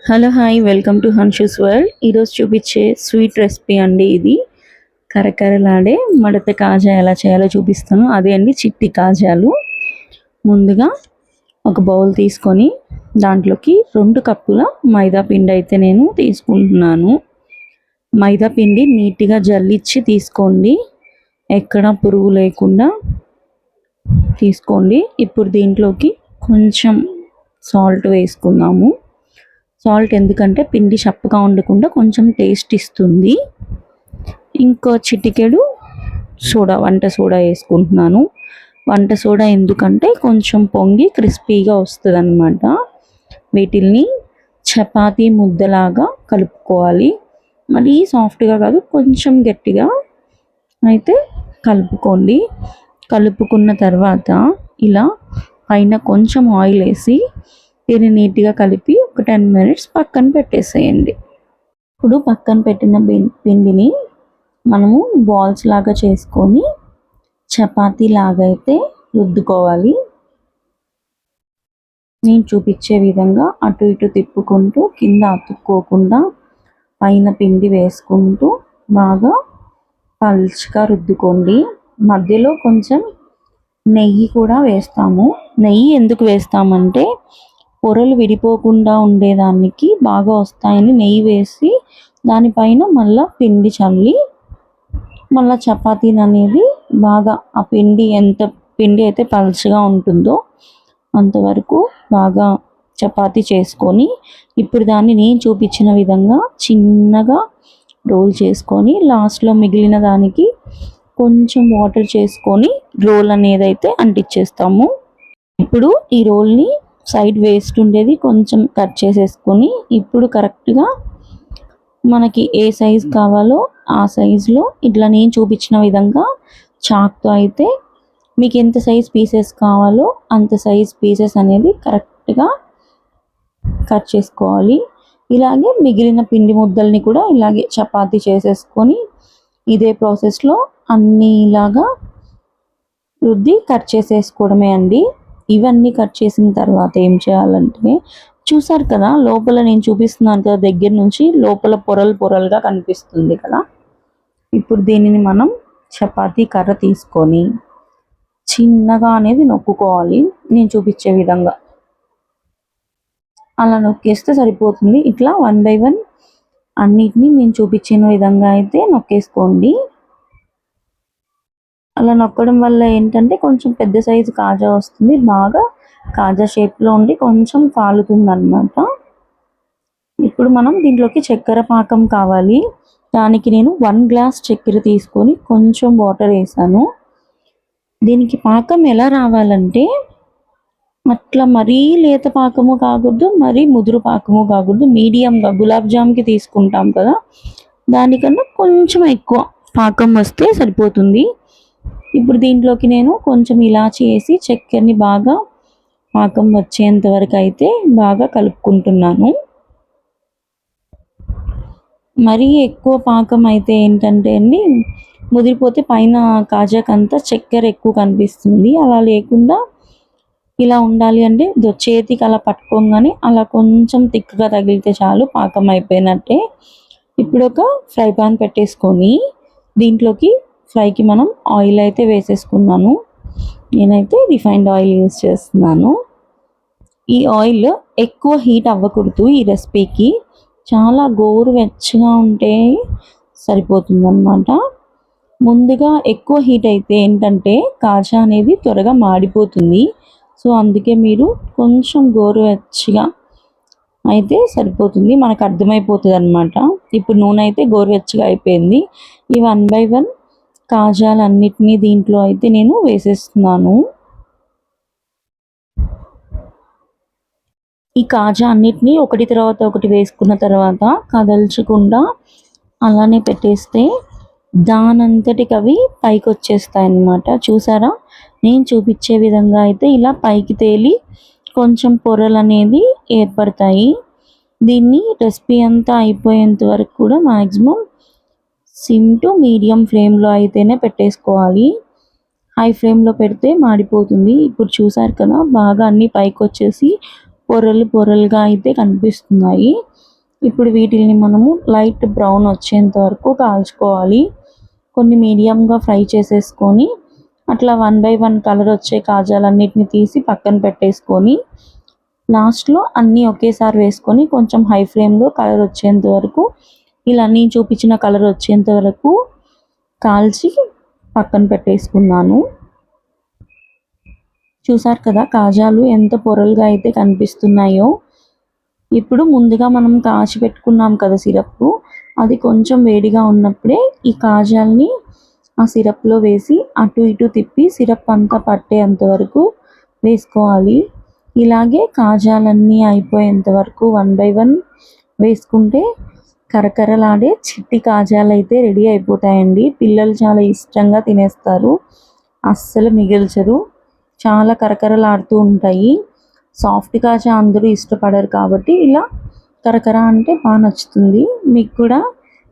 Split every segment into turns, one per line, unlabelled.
Hello hi welcome to Hanshu's world. ఈరోజు చూపించే sweet recipe అండి. ఇది కరకరలాడే మడత కాజా ఎలా చేయాలో చూపిస్తాను. అదే అండి చిట్టి కాజాలు. ముందుగా ఒక బౌల్ తీసుకొని దాంట్లోకి 2 కప్పుల మైదా పిండి అయితే నేను తీసుకుంటున్నాను. మైదా పిండి నీట్గా జల్లిచ్చి తీసుకోండి, ఎక్కడ పురుగు లేకుండా తీసుకోండి. ఇప్పుడు దీంట్లోకి కొంచెం సాల్ట్ వేసుకుందాము. సాల్ట్ ఎందుకంటే పిండి చప్పగా ఉండకుండా కొంచెం టేస్ట్ ఇస్తుంది. ఇంకో చిటికెడు వంట సోడా వేసుకుంటున్నాను. వంట సోడా ఎందుకంటే కొంచెం పొంగి క్రిస్పీగా వస్తుంది అన్నమాట. వీటిల్ని చపాతీ ముద్దలాగా కలుపుకోవాలి. మరీ సాఫ్ట్గా కాదు, కొంచెం గట్టిగా అయితే కలుపుకోండి. కలుపుకున్న తర్వాత ఇలా పైన కొంచెం ఆయిల్ వేసి దీన్ని నీట్గా కలిపి ఒక 10 మినిట్స్ పక్కన పెట్టేసేయండి. ఇప్పుడు పక్కన పెట్టిన పిండిని మనము బాల్స్ లాగా చేసుకొని చపాతీ లాగా అయితే రుద్దుకోవాలి. నేను చూపించే విధంగా అటు ఇటు తిప్పుకుంటూ కింద అతుక్కోకుండా పైన పిండి వేసుకుంటూ బాగా పల్చగా రుద్దుకోండి. మధ్యలో కొంచెం నెయ్యి కూడా వేస్తాము. నెయ్యి ఎందుకు వేస్తామంటే పొరలు విడిపోకుండా ఉండేదానికి బాగా వస్తాయని నెయ్యి వేసి దానిపైన మళ్ళీ పిండి చల్లి మళ్ళీ చపాతీని అనేది బాగా ఆ ఎంత పిండి అయితే పలుచగా ఉంటుందో అంతవరకు బాగా చపాతీ చేసుకొని ఇప్పుడు దాన్ని నేను చూపించిన విధంగా చిన్నగా రోల్ చేసుకొని లాస్ట్లో మిగిలిన దానికి కొంచెం వాటర్ చేసుకొని రోల్ అనేది అయితే అంటించేస్తాము. ఇప్పుడు ఈ రోల్ని సైడ్ వేస్ట్ ఉండేది కొంచెం కట్ చేసేసుకొని ఇప్పుడు కరెక్ట్గా మనకి ఏ సైజ్ కావాలో ఆ సైజులో ఇట్లా నేను చూపించిన విధంగా చాక్తో అయితే మీకు ఎంత సైజ్ పీసెస్ కావాలో అంత సైజ్ పీసెస్ అనేది కరెక్ట్గా కట్ చేసుకోవాలి. ఇలాగే మిగిలిన పిండి ముద్దల్ని కూడా ఇలాగే చపాతీ చేసేసుకొని ఇదే ప్రాసెస్లో అన్నీ ఇలాగా రుద్ది కట్ చేసేసుకోవడమే అండి. ఇవన్నీ కట్ చేసిన తర్వాత ఏం చేయాలంటే చూసారు కదా, లోపల నేను చూపిస్తున్నాను కదా, దగ్గర నుంచి లోపల పొరలుగా కనిపిస్తుంది కదా. ఇప్పుడు దీనిని మనం చపాతీ కర్ర తీసుకొని చిన్నగా అనేది నొక్కుకోవాలి. నేను చూపించే విధంగా అలా నొక్కేస్తే సరిపోతుంది. ఇట్లా 1 బై 1 అన్నిటినీ నేను చూపించిన విధంగా అయితే నొక్కేసుకోండి. అలా నొక్కడం వల్ల ఏంటంటే కొంచెం పెద్ద సైజు కాజా వస్తుంది. బాగా కాజా షేప్లో ఉండి కొంచెం కాలుతుంది అన్నమాట. ఇప్పుడు మనం దీంట్లోకి చక్కెర పాకం కావాలి. దానికి నేను 1 గ్లాస్ చక్కెర తీసుకొని కొంచెం వాటర్ వేసాను. దీనికి పాకం ఎలా రావాలంటే అట్లా మరీ లేత పాకము కాకూడదు, మరీ ముదురు పాకము కాకూడదు, మీడియంగా గులాబ్ జామ్కి తీసుకుంటాం కదా దానికన్నా కొంచెం ఎక్కువ పాకం వస్తే సరిపోతుంది. ఇప్పుడు దీంట్లోకి నేను కొంచెం ఇలాచి వేసి చక్కెరని బాగా పాకం వచ్చేంత వరకు అయితే బాగా కలుపుకుంటున్నాను. మరీ ఎక్కువ పాకం అయితే ఏంటంటే అండి ముదిరిపోతే పైన కాజాకంతా చక్కెర ఎక్కువ కనిపిస్తుంది. అలా లేకుండా ఇలా ఉండాలి అంటే చేతికి అలా పట్టుకోగానే అలా కొంచెం తిక్కుగా తగిలితే చాలు, పాకం అయిపోయినట్టే. ఇప్పుడు ఒక ఫ్రై పాన్ పెట్టేసుకొని దీంట్లోకి ఫ్రైకి మనం ఆయిల్ అయితే వేసేసుకున్నాను. నేనైతే రిఫైన్డ్ ఆయిల్ యూజ్ చేస్తున్నాను. ఈ ఆయిల్ ఎక్కువ హీట్ అవ్వకూడదు. ఈ రెసిపీకి చాలా గోరువెచ్చగా ఉంటే సరిపోతుందన్నమాట. ముందుగా ఎక్కువ హీట్ అయితే ఏంటంటే కాజా అనేది త్వరగా మాడిపోతుంది. సో అందుకే మీరు కొంచెం గోరువెచ్చగా అయితే సరిపోతుంది, మనకు అర్థమైపోతుంది అన్నమాట. ఇప్పుడు నూనె అయితే గోరువెచ్చగా అయిపోయింది. ఈ 1 బై 1 కాజాలన్నిటినీ దీంట్లో అయితే నేను వేసేస్తున్నాను. ఈ కాజా అన్నిటినీ ఒకటి తర్వాత ఒకటి వేసుకున్న తర్వాత కదల్చకుండా అలానే పెట్టేస్తే దానంతటికి అవి పైకి వచ్చేస్తాయి అన్నమాట. చూసారా, నేను చూపించే విధంగా అయితే ఇలా పైకి తేలి కొంచెం పొరలు అనేది ఏర్పడతాయి. దీన్ని రెసిపీ అంతా అయిపోయేంత వరకు కూడా మ్యాక్సిమం సిమ్ టు మీడియం ఫ్లేమ్లో అయితేనే పెట్టేసుకోవాలి. హై ఫ్లేమ్లో పెడితే మాడిపోతుంది. ఇప్పుడు చూసారు కదా, బాగా అన్నీ పైకి వచ్చేసి పొరలు పొరలుగా అయితే కనిపిస్తున్నాయి. ఇప్పుడు వీటిల్ని మనము లైట్ బ్రౌన్ వచ్చేంత వరకు కాల్చుకోవాలి. కొన్ని మీడియంగా ఫ్రై చేసేసుకొని అట్లా 1 బై 1 కలర్ వచ్చే కాజాలన్నిటిని తీసి పక్కన పెట్టేసుకొని లాస్ట్లో అన్నీ ఒకేసారి వేసుకొని కొంచెం హై ఫ్లేమ్లో కలర్ వచ్చేంత వరకు ఇలా నేను చూపించిన కలర్ వచ్చేంత వరకు కాల్చి పక్కన పెట్టేసుకున్నాను. చూసారు కదా కాజాలు ఎంత పొరలుగా అయితే కనిపిస్తున్నాయో. ఇప్పుడు ముందుగా మనం కాచి పెట్టుకున్నాం కదా సిరప్, అది కొంచెం వేడిగా ఉన్నప్పుడే ఈ కాజాల్ని ఆ సిరప్లో వేసి అటు ఇటు తిప్పి సిరప్ అంతా పట్టేంత వరకు వేసుకోవాలి. ఇలాగే కాజాలన్నీ అయిపోయేంత వరకు 1 బై 1 వేసుకుంటే కరకరలాడే చిట్టి కాజాలు అయితే రెడీ అయిపోతాయండి. పిల్లలు చాలా ఇష్టంగా తినేస్తారు, అస్సలు మిగిల్చరు. చాలా కరకరలాడుతూ ఉంటాయి. సాఫ్ట్ కాజా అందరూ ఇష్టపడరు కాబట్టి ఇలా కరకర అంటే బాగా నచ్చుతుంది. మీకు కూడా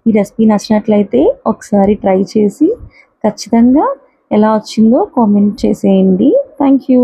ఈ రెసిపీ నచ్చినట్లయితే ఒకసారి ట్రై చేసి ఖచ్చితంగా ఎలా వచ్చిందో కామెంట్ చేసేయండి. Thank you.